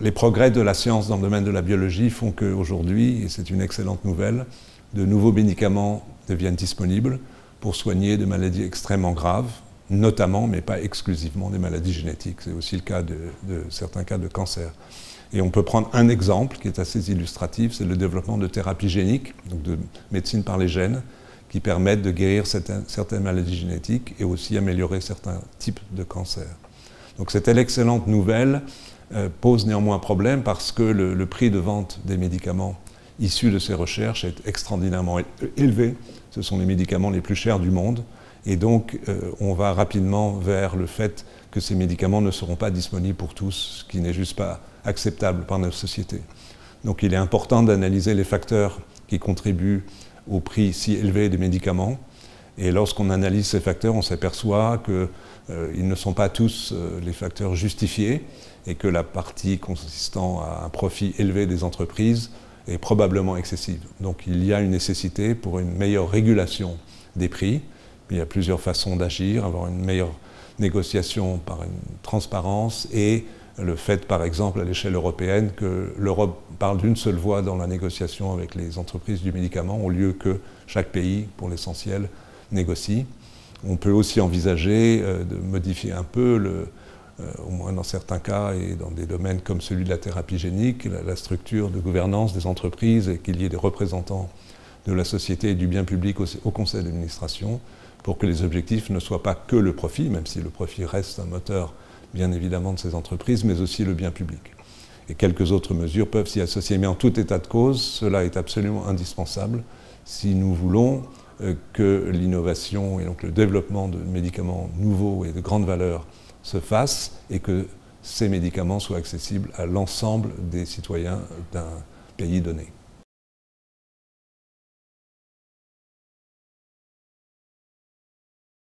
Les progrès de la science dans le domaine de la biologie font qu'aujourd'hui, et c'est une excellente nouvelle, de nouveaux médicaments deviennent disponibles pour soigner de maladies extrêmement graves, notamment, mais pas exclusivement, des maladies génétiques. C'est aussi le cas de certains cas de cancer. Et on peut prendre un exemple qui est assez illustratif, c'est le développement de thérapies géniques, donc de médecine par les gènes, qui permettent de guérir certaines maladies génétiques et aussi améliorer certains types de cancers. Donc cette excellente nouvelle pose néanmoins problème parce que le prix de vente des médicaments issus de ces recherches est extraordinairement élevé. Ce sont les médicaments les plus chers du monde. Et donc, on va rapidement vers le fait que ces médicaments ne seront pas disponibles pour tous, ce qui n'est juste pas acceptable par notre société. Donc, il est important d'analyser les facteurs qui contribuent au prix si élevé des médicaments. Et lorsqu'on analyse ces facteurs, on s'aperçoit qu'ils ne sont pas tous les facteurs justifiés et que la partie consistant à un profit élevé des entreprises est probablement excessive. Donc il y a une nécessité pour une meilleure régulation des prix. Il y a plusieurs façons d'agir, avoir une meilleure négociation par une transparence et le fait, par exemple, à l'échelle européenne, que l'Europe parle d'une seule voix dans la négociation avec les entreprises du médicament, au lieu que chaque pays, pour l'essentiel, négocie. On peut aussi envisager de modifier un peu, au moins dans certains cas et dans des domaines comme celui de la thérapie génique, la structure de gouvernance des entreprises et qu'il y ait des représentants de la société et du bien public au conseil d'administration pour que les objectifs ne soient pas que le profit, même si le profit reste un moteur bien évidemment de ces entreprises, mais aussi le bien public. Et quelques autres mesures peuvent s'y associer. Mais en tout état de cause, cela est absolument indispensable si nous voulons que l'innovation et donc le développement de médicaments nouveaux et de grande valeur se fasse et que ces médicaments soient accessibles à l'ensemble des citoyens d'un pays donné.